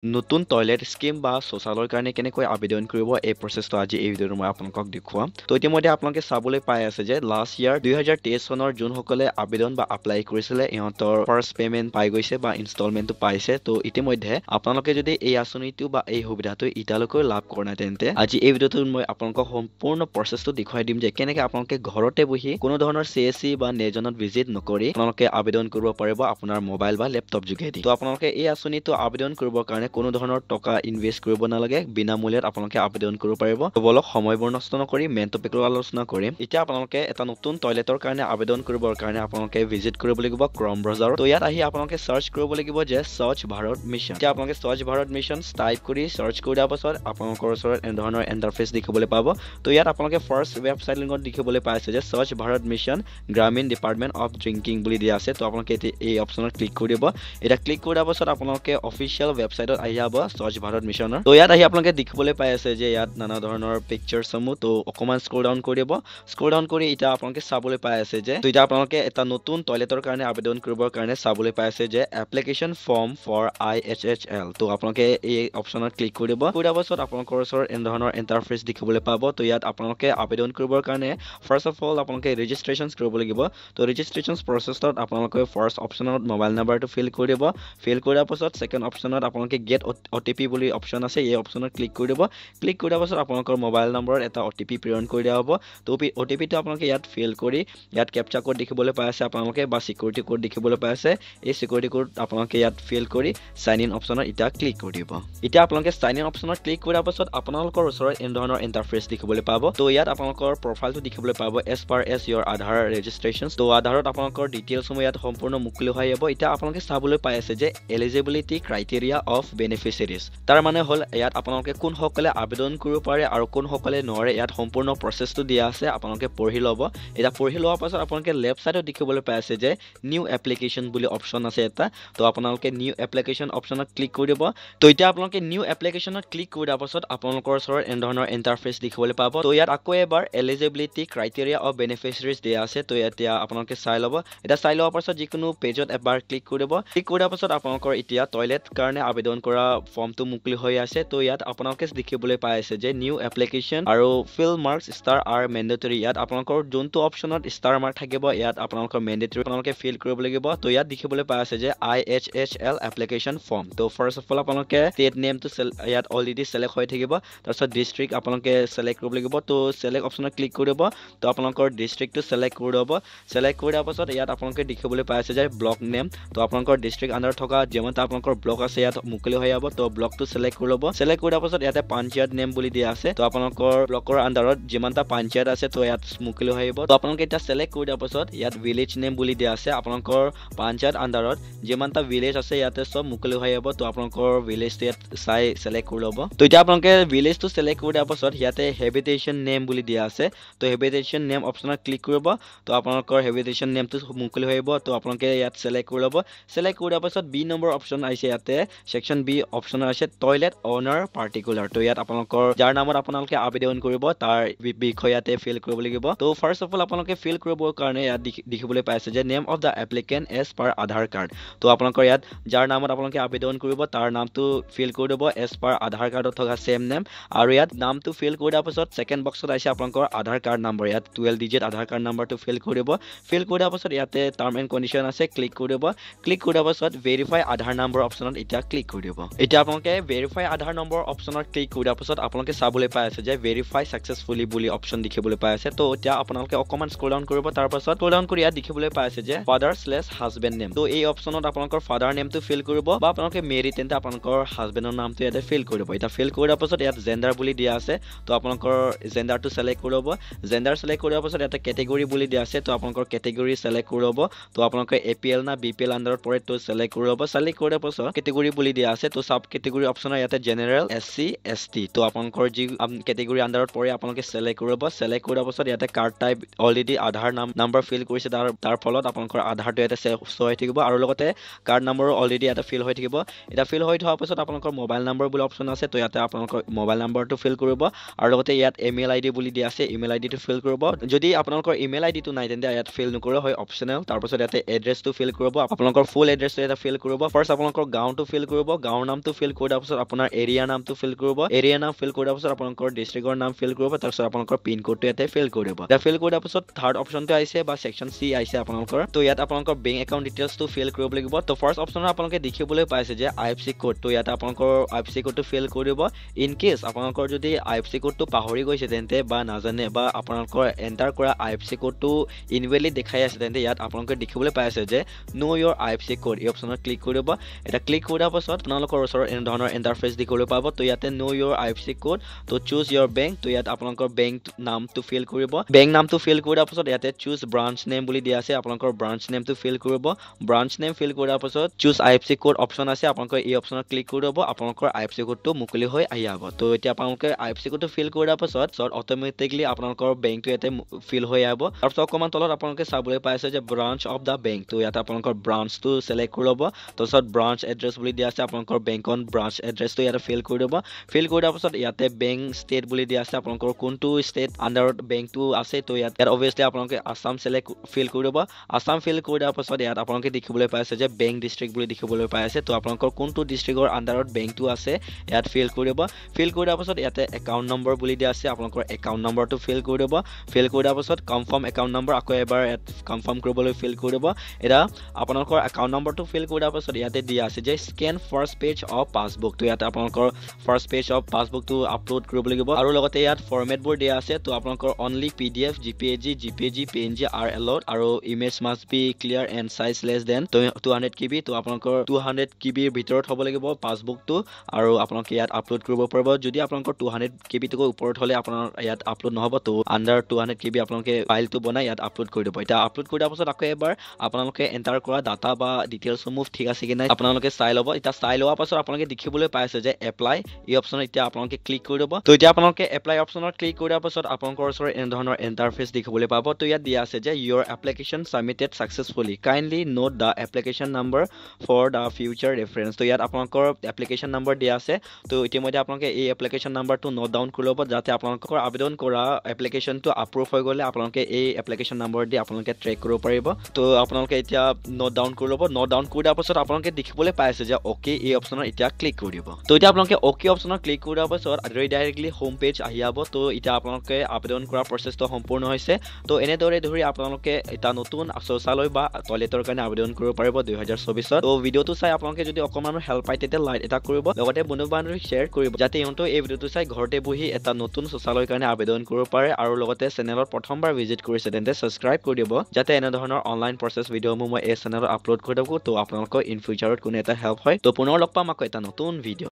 নতুন toilet scheme বা শৌচালয়ৰ কাৰণে কেনেকৈ আবেদন কৰিব এই প্ৰচেছটো আজি এই ভিডিঅ'ত মই আপোনালোকক দেখুৱাম তো ইতিমধ্যে আপোনালোকে চাবলৈ পাই আছে যে লাষ্ট ইয়াৰ 2023 চনৰ যোনসকলে আবেদন বা এপ্লাই কৰিছিলে ইহঁতৰ ফাৰ্ষ্ট পেমেন্ট পাই গৈছে বা ইনষ্টলমেন্টটো পাইছে তো ইতিমধ্যে আপোনালোকে যদি এই আঁচনিটো বা এই সুবিধাটো এতিয়ালৈকে লাভ কৰা নাই তেন্তে আজি এই ভিডিঅ'টোত মই আপোনালোকক সম্পূৰ্ণ প্ৰচেছটো দেখুৱাই দিম যে কেনেকৈ আপোনালোকে ঘৰতে বহি কোনো ধৰণৰ CSC বা নেজনত ভিজিট নকৰি আপোনালোকে আবেদন কৰিব পাৰিব আপোনাৰ মোবাইল বা লেপটপ যোগেদি তো আপোনালোকে এই আঁচনিটো আবেদন কৰিবৰ কাৰণে কোনো ধৰণৰ টকা ইনভেষ্ট কৰিব নালাগে বিনামূল্যত আপোনালোকে আবেদন কৰিব পাৰিব বলক সময়বোৰ নষ্ট নকৰি মেইন টপিকৰ আলোচনা কৰিম এতিয়া আপোনালোকে এটা নতুন টয়লেটৰ কাৰণে আবেদন কৰিবৰ কাৰণে আপোনালোকে ভিজিট কৰিব লাগিব ক্ৰম ব্ৰাউজাৰ তো ইয়াত আহি আপোনালোকে সাৰ্চ কৰিব লাগিব যে স্বচ্ছ ভাৰত মিছন এতিয়া আপোনালোকে স্বচ্ছ ভাৰত মিছন টাইপ কৰি সাৰ্চ কৰি দিয়াৰ পাছত আপোনালোকৰ ওচৰত এনে ধৰণৰ ইন্টাৰফেচ দেখিবলৈ পাব তো ইয়াত আপোনালোকে ফাৰ্ষ্ট ৱেবছাইট লিংকত দেখিবলৈ পাইছে যে স্বচ্ছ Bharat mission Grameen department of drinking বুলি দিয়া আছে তো আপোনালোকে এই অপচনত ক্লিক কৰি দিব এটা ক্লিক কৰি দিয়াৰ পাছত আপোনালোকে অফিচিয়েল ৱেবছাইটত আহি যাব স্বচ্ছ ভাৰত মিছনৰ তো ইয়াত আহি আপোনালোকে দেখিবলৈ পাই আছে যে ইয়াত নানা ধৰণৰ পিকচাৰসমূহ তো অকমান স্ক্ৰল ডাউন কৰি দিব স্ক্ৰল ডাউন কৰি এতিয়া আপোনালোকে চাবলৈ পাই আছে যে তো এতিয়া আপোনালোকে এটা নতুন টয়লেটৰ কাৰণে আবেদন কৰিবৰ কাৰণে চাবলৈ পাই আছে যে এপ্লিকেশ্যন ফৰ্ম ফৰ IHHL তো আপোনালোকে এই অপচনত ক্লিক কৰি দিব কৰি দিয়াৰ পাছত আপোনালোকৰ ওচৰত এনে ধৰণৰ ইন্টাৰফেচ দেখিবলৈ পাব তো ইয়াত আপোনালোকে আবেদন কৰিবৰ কাৰণে ফাৰ্ষ্ট অফ অল আপোনালোকে ৰেজিষ্ট্ৰেশ্যন কৰিব লাগিব তো ৰেজিষ্ট্ৰেশ্যন প্ৰচেছত আপোনালোকে ফাৰ্ষ্ট অপচনত মোবাইল নাম্বাৰটো ফিল কৰি দিব ফিল কৰাৰ পাছত সেকেন্ড অপচনত আপোনালোকে গেট OTP বুলি অপচন আছে এই অপচনত ক্লিক কৰি দিব ক্লিক কৰাৰ পাছত আপোনালোকৰ মোবাইল নম্বৰত এটা OTP প্ৰেৰণ কৰি দিয়া হ'ব তো OTP টো আপোনালোকে ইয়াত ফিল কৰি ইয়াত কেপচা কোড দেখিবলৈ পাই আছে আপোনালোকে বা সিকিউৰিটি কোড দেখিবলৈ পাই আছে এই সিকিউৰিটি কোড আপোনালোকে ইয়াত ফিল কৰি সাইন ইন অপচনত এটা ক্লিক কৰি দিব এতিয়া আপোনালোকে সাইন ইন অপচনত ক্লিক কৰাৰ পাছত আপোনালোকৰ ওচৰত এনে ধৰণৰ ইন্টাৰফেচ দেখিবলৈ পাব তো ইয়াত আপোনালোকৰ প্ৰফাইলটো দেখিবলৈ পাব as per as your Aadhaar registration তো আধাৰত আপোনালোকৰ ডিটেইলছসমূহ ইয়াত সম্পূৰ্ণ মুকলি হৈ যাব এতিয়া আপোনালোকে চাবলৈ পাই আছে যে এলিজিবিলিটি ক্ৰাইটেৰিয়া অফ বেনিফিচিয়াৰিজ তাৰ মানে হ'ল ইয়াত আপোনালোকে কোনসকলে আবেদন কৰিব পাৰে আৰু কোনসকলে নোৱাৰে ইয়াত সম্পূৰ্ণ প্ৰচেছটো দিয়া আছে আপোনালোকে পঢ়ি ল'ব এটা পঢ়ি লোৱাৰ পাছত আপোনালোকে লেফট সাইডত দেখিবলৈ পাই আছে যে নিউ এপ্লিকেশ্যন বুলি অপচন আছে এটা তো আপোনালোকে নিউ এপ্লিকেশ্যন অপচনত ক্লিক কৰি দিব তো এতিয়া আপোনালোকে নিউ এপ্লিকেশ্যনত ক্লিক কৰি দিয়াৰ পাছত আপোনালোকৰ ওচৰত এনে ধৰণৰ ইন্টাৰফেচ দেখিবলৈ পাব তো ইয়াত আকৌ এবাৰ এলিজিবিলিটি ক্ৰাইটেৰিয়া অফ বেনিফিচিয়াৰিজ দিয়া আছে তো এতিয়া আপোনালোকে চাই ল'ব এটা চাই লোৱাৰ পাছত যিকোনো পেজত এবাৰ ক্লিক কৰি দিব ক্লিক কৰি দিয়াৰ পাছত আপোনালোকৰ এতিয়া টয়লেট কাৰণে আবেদন কৰা ফৰ্মটো মুকলি হৈ আছে তো ইয়াত আপোনালোকে দেখিবলৈ পাই আছে যে নিউ এপ্লিকেশ্যন আৰু field marks star are mandatory ইয়াত আপোনালোকৰ যোনটো অপচনত ষ্টাৰ মাৰ্ক থাকিব ইয়াত আপোনালোকৰ মেণ্ডেটৰী আপোনালোকে ফিল কৰিব লাগিব তো ইয়াত দেখিবলৈ পাই আছে যে IHHL এপ্লিকেশ্যন ফৰ্ম তো ফাৰ্ষ্ট অফ অল আপোনালোকে ষ্টেট নেমটো ইয়াত অলৰেডি সিলেক্ট হৈ থাকিব তাৰপিছত ডিষ্ট্ৰিক্ট আপোনালোকে সিলেক্ট কৰিব লাগিব তো সিলেক্ট অপচনত ক্লিক কৰিব তো আপোনালোকৰ ডিষ্ট্ৰিক্টটো সিলেক্ট কৰি দিব সিলেক্ট কৰি দিয়াৰ পাছত ইয়াত আপোনালোকে দেখিবলৈ পাই আছে যে ব্লক নেম তো আপোনালোকৰ ডিষ্ট্ৰিক্ট আণ্ডাৰ থকা যিমানটা আপোনালোকৰ ব্লক আছে ইয়াত মুকলি হৈ যাব তো ব্লকটো সিলেক্ট কৰি ল'ব সিলেক্ট কৰি দিয়াৰ পাছত ইয়াতে পঞ্চায়ত নেম বুলি দিয়া আছে তো আপোনালোকৰ ব্লকৰ আণ্ডাৰত যিমানটা পঞ্চায়ত আছে তো ইয়াত মুকলি হৈ আহিব তো আপোনালোকে এতিয়া সিলেক্ট কৰি দিয়াৰ পাছত ইয়াত ভিলেজ নেম বুলি দিয়া আছে আপোনালোকৰ পঞ্চায়ত আণ্ডাৰত যিমানটা ভিলেজ আছে ইয়াতে সব মুকলি হৈ আহিব তো আপোনালোকৰ ভিলেজটো ইয়াত চাই সিলেক্ট কৰি ল'ব তো এতিয়া আপোনালোকে ভিলেজটো সিলেক্ট কৰি দিয়াৰ পাছত ইয়াতে হেবিটেশ্যন নেম বুলি দিয়া আছে তো হেবিটেশ্যন নেম অপচনত ক্লিক কৰিব তো আপোনালোকৰ হেবিটেশ্যন নেমটো মুকলি হৈ আহিব তো আপোনালোকে ইয়াত সিলেক্ট কৰি ল'ব সিলেক্ট কৰি দিয়াৰ পাছত বি নম্বৰ অপচন আহিছে ইয়াতে সেকশন বি অপচন আছে টয়লেট অনাৰ পাৰ্টিকুলাৰ তো ইয়াত আপোনালোকৰ যাৰ নামত আপোনালোকে আবেদন কৰিব তাৰ বিষয়ে ইয়াতে ফিল কৰিব লাগিব তো ফাৰ্ষ্ট অফ অল আপোনালোকে ফিল কৰিবৰ কাৰণে ইয়াত দেখিবলৈ পাইছে যে name of the applicant as per Aadhaar card তো আপোনালোকৰ ইয়াত যাৰ নামত আপোনালোকে আবেদন কৰিব তাৰ নামটো ফিল কৰি দিব এজ পাৰ আধাৰ কাৰ্ডত থকা সেম নেম আৰু ইয়াত নামটো ফিল কৰি দিয়াৰ পাছত সেকেন্ড বক্সত আহিছে আপোনালোকৰ আধাৰ কাৰ্ড নম্বৰ ইয়াত 12 ডিজিট আধাৰ কাৰ্ড নম্বৰটো ফিল কৰিব ফিল কৰি দিয়াৰ পাছত ইয়াতে টাৰ্ম এণ্ড কণ্ডিশ্যন আছে ক্লিক কৰি দিব ক্লিক কৰি দিয়াৰ পাছত ভেৰিফাই আধাৰ নম্বৰ অপচনত এতিয়া ক্লিক কৰি দিব এতিয়া আপোনালোকে ভেৰিফাই আধাৰ নম্বৰ অপচনত ক্লিক কৰি দিয়াৰ পাছত আপোনালোকে চাবলৈ পাই আছে যে ভেৰিফাই সাকসেসফুলি বুলি অপচন দেখিবলৈ পাই আছে তো এতিয়া আপোনালোকে অকমান স্ক্ৰল ডাউন কৰিব তাৰ পাছত স্ক্ৰল ডাউন কৰি ইয়াত দেখিবলৈ পাই আছে যে ফাদাৰ/হাজবেণ্ড নেম তো এই অপচনত আপোনালোকৰ ফাদাৰ নেমটো ফিল কৰিব বা আপোনালোকে মেৰি তেন্তে আপোনালোকৰ হাজবেণ্ডৰ নামটো ইয়াতে ফিল কৰিব এতিয়া ফিল কৰি দিয়াৰ পাছত ইয়াত জেন্ডাৰ বুলি দিয়া আছে তো আপোনালোকৰ জেন্ডাৰটো সিলেক্ট কৰি ল'ব জেন্ডাৰ সিলেক্ট কৰাৰ পাছত ইয়াতে কেটেগৰী বুলি দিয়া আছে তো আপোনালোকৰ কেটেগৰী সিলেক্ট কৰি ল'ব তো আপোনালোকে APL না BPL আণ্ডাৰত পৰে তো সিলেক্ট কৰি ল'ব সিলেক্ট কৰাৰ পাছত কেটেগৰী বুলি দিয়া আছে তো সাব কেটেগৰী অপচনৰ ইয়াতে জেনাৰেল SC ST তো আপোনালোকৰ যি কেটেগৰী আণ্ডাৰত পৰে আপোনালোকে সিলেক্ট কৰিব সিলেক্ট কৰাৰ পাছত ইয়াতে কাৰ্ড টাইপ অলৰেডি আধাৰ নাম্বাৰ ফিল কৰিছে তাৰ ফলত আপোনালোকৰ আধাৰটো ইয়াতে শ্ব' হৈ থাকিব আৰু লগতে কাৰ্ড নম্বৰো অলৰেডি ইয়াতে ফিল হৈ থাকিব এটা ফিল হৈ থোৱাৰ পাছত আপোনালোকৰ মোবাইল নম্বৰ বুলি অপচন আছে তো ইয়াতে আপোনালোকৰ মোবাইল নম্বৰটো ফিল কৰিব আৰু লগতে ইয়াত ইমেইল ID বুলি দিয়া আছে ইমেইল ID টো ফিল কৰিব যদি আপোনালোকৰ ইমেইল ID টো নাই তেন্তে ইয়াত ফিল নকৰা হয় অপচনেল তাৰ পাছত ইয়াতে এড্ৰেছটো ফিল কৰিব আপোনালোকৰ ফুল এড্ৰেছটো ইয়াতে ফিল কৰিব ফাৰ্ষ্ট আপোনালোকৰ গাঁওটো ফিল কৰিব গাঁৱৰ নামটো ফিল কৰি দিয়াৰ পাছত আপোনাৰ এৰিয়া নামটো ফিল কৰিব এৰিয়া নাম ফিল কৰি দিয়াৰ পাছত আপোনালোকৰ ডিষ্ট্ৰিক্টৰ নাম ফিল কৰিব তাৰপিছত আপোনালোকৰ পিন কোডটো ইয়াতে ফিল কৰিব এতিয়া ফিল কৰি দিয়াৰ পাছত থাৰ্ড অপশ্যনটো আহিছে বা সেকশ্যন চি আহিছে আপোনালোকৰ তো ইয়াত আপোনালোকৰ বেংক একাউণ্ট ডিটেইলছটো ফিল কৰিব লাগিব তো ফাৰ্ষ্ট অপশ্যনত আপোনালোকে দেখিবলৈ পাইছে যে IFSC কোড তো ইয়াত আপোনালোকৰ IFSC কোডটো ফিল কৰিব ইন কেছ আপোনালোকৰ যদি IFSC কোডটো পাহৰি গৈছে তেন্তে বা নাজানে বা আপোনালোকৰ এণ্টাৰ কৰা IFSC কোডটো ইনভেলিড দেখাই আছে তেন্তে ইয়াত আপোনালোকে দেখিবলৈ পাই আছে যে নো ইয়ৰ IFSC কোড এই অপশ্যনত ক্লিক কৰিব এটা ক্লিক কৰাৰ পাছত আপোনালোকৰ ওচৰত এনে ধৰণৰ ইণ্টাৰফেচ দেখিবলৈ পাব তো ইয়াতে নো ইয়ৰ IFSC কোড তো চুজ ইয়ৰ বেংক তো ইয়াত আপোনালোকৰ বেংক নামটো ফিল কৰিব বেংক নামটো ফিল কৰাৰ পাছত ইয়াতে চুজ ব্ৰাঞ্চ নেম বুলি দিয়া আছে আপোনালোকৰ ব্ৰাঞ্চ নেমটো ফিল কৰিব ব্ৰাঞ্চ নেম ফিল কৰাৰ পাছত চুজ IFSC কোড অপশ্যন আছে আপোনালোকে এই অপশ্যনত ক্লিক কৰিব আপোনালোকৰ IFSC কোডটো মুকলি হৈ আহি যাব তো এতিয়া আপোনালোকে IFSC কোডটো ফিল কৰাৰ পাছত অটোমেটিকলি আপোনালোকৰ বেংকটো ইয়াতে ফিল হৈ আহিব তাৰপিছত অকণমান তলত আপোনালোকে চাবলৈ পাইছে যে ব্ৰাঞ্চ অফ দা বেংক তো ইয়াতে আপোনালোকৰ ব্ৰাঞ্চটো সিলেক্ট কৰিব তাৰপিছত ব্ৰাঞ্চ এড্ৰেছ বুলি দিয়া আছে আপোনালোকৰ বেংকৰ ব্ৰাঞ্চ এড্ৰেছটো ইয়াতে ফিল কৰি দিব ফিল কৰি দিয়াৰ পাছত ইয়াতে বেংক ষ্টেট বুলি দিয়া আছে আপোনালোকৰ কোনটো ষ্টেট আণ্ডাৰত বেংকটো আছে তো ইয়াত অবভিয়াছলি আপোনালোকে আসাম সিলেক্ট ফিল কৰি দিব আসাম ফিল কৰি দিয়াৰ পাছত ইয়াত আপোনালোকে দেখিবলৈ পাইছে যে বেংক ডিষ্ট্ৰিক্ট বুলি দেখিবলৈ পাই আছে তো আপোনালোকৰ কোনটো ডিষ্ট্ৰিক্টৰ আণ্ডাৰত বেংকটো আছে ইয়াত ফিল কৰিব ফিল কৰি দিয়াৰ পাছত ইয়াতে একাউণ্ট নম্বৰ বুলি দিয়া আছে আপোনালোকৰ একাউণ্ট নম্বৰটো ফিল কৰি দিব ফিল কৰি দিয়াৰ পাছত কনফাৰ্ম একাউণ্ট নম্বৰ আকৌ এবাৰ ইয়াত কনফাৰ্ম কৰিবলৈ ফিল কৰি দিব এটা আপোনালোকৰ একাউণ্ট নম্বৰটো ফিল কৰি দিয়াৰ পাছত ইয়াতে দিয়া আছে যে scan first page of passbook তো ইয়াতে আপোনালোকৰ ফাৰ্ষ্ট পেজ অফ পাছবুকটো আপলোড কৰিব লাগিব আৰু লগতে ইয়াত ফৰ্মেটবোৰ দিয়া আছে তো আপোনালোকৰ only PDF JPG PNG are allowed আৰু image must be clear and size less than 200 KB তো আপোনালোকৰ 200 KB ৰ ভিতৰত হ'ব লাগিব পাছবুকটো আৰু আপোনালোকে ইয়াত আপলোড কৰিব পাৰিব যদি আপোনালোকৰ 200 KB তকৈ ওপৰত হ'লে আপোনাৰ ইয়াত আপলোড নহ'ব তো আণ্ডাৰ 200 KB আপোনালোকে ফাইলটো বনাই ইয়াত আপলোড কৰি দিব এতিয়া আপলোড কৰি দিয়াৰ পাছত আকৌ এবাৰ আপোনালোকে এণ্টাৰ কৰা ডাটা বা ডিটেইলছসমূহ ঠিক আছে কি নাই আপোনালোকে চাই ল'ব এতিয়া চাই লোৱাৰ পাছত আপোনালোকে দেখিবলৈ পাইছে যে এপ্লাই এই অপশ্যনত এতিয়া আপোনালোকে ক্লিক কৰি দিব তো এতিয়া আপোনালোকে এপ্লাই অপশ্যনত ক্লিক কৰি দিয়াৰ পাছত আপোনালোকৰ ওচৰত এনে ধৰণৰ ইণ্টাৰফেচ দেখিবলৈ পাব তো ইয়াত দিয়া আছে যে your application submitted successfully kindly note the application number for the future reference তো ইয়াত আপোনালোকৰ এপ্লিকেশ্যন নাম্বাৰ দিয়া আছে তো ইতিমধ্যে আপোনালোকে এই এপ্লিকেশ্যন নাম্বাৰটো নোট ডাউন কৰি ল'ব যাতে আপোনালোকৰ আবেদন কৰা এপ্লিকেশ্যনটো এপ্ৰুভ হৈ গ'লে আপোনালোকে এই এপ্লিকেশ্যন নাম্বাৰ দি আপোনালোকে ট্ৰেক কৰিব পাৰিব তো আপোনালোকে এতিয়া নোট ডাউন কৰি ল'ব নোট ডাউন কৰি দিয়াৰ পাছত আপোনালোকে দেখিবলৈ পাইছে যে অ'কে এই অপশ্যনত এতিয়া ক্লিক কৰি দিব তো এতিয়া আপোনালোকে অ'কে অপশ্যনত ক্লিক কৰি দিয়াৰ পাছত ডাইৰেক্টলি হোম পেজ আহি যাব তো এতিয়া আপোনালোকে আবেদন কৰা প্ৰচেছটো সম্পূৰ্ণ হৈছে তো এনেদৰে ধৰি আপোনালোকে এটা নতুন শৌচালয় বা টয়লেটৰ কাৰণে আবেদন কৰিব পাৰিব 2024 তো ভিডিঅ'টো চাই আপোনালোকে যদি অকণমান হেল্প পায় তেতিয়া লাইক এটা কৰিব লগতে বন্ধু বান্ধৱীক শ্বেয়াৰ কৰিব যাতে ইহঁতে এই ভিডিঅ'টো চাই ঘৰতে বহি এটা নতুন শৌচালয়ৰ কাৰণে আবেদন কৰিব পাৰে আৰু লগতে চেনেলত প্ৰথমবাৰ ভিজিট কৰিছে তেন্তে সাবস্ক্ৰাইব কৰি দিব যাতে এনে ধৰণৰ অনলাইন প্ৰচেছ ভিডিঅ'সমূহ মই এই চেনেলত আপলোড কৰি থাকোঁ তো আপোনালোকৰ ইন ফিউচাৰত কোনো এটা হেল্প হয় তো পুনৰ লগ পাম আকৌ এটা নতুন ভিডিঅ'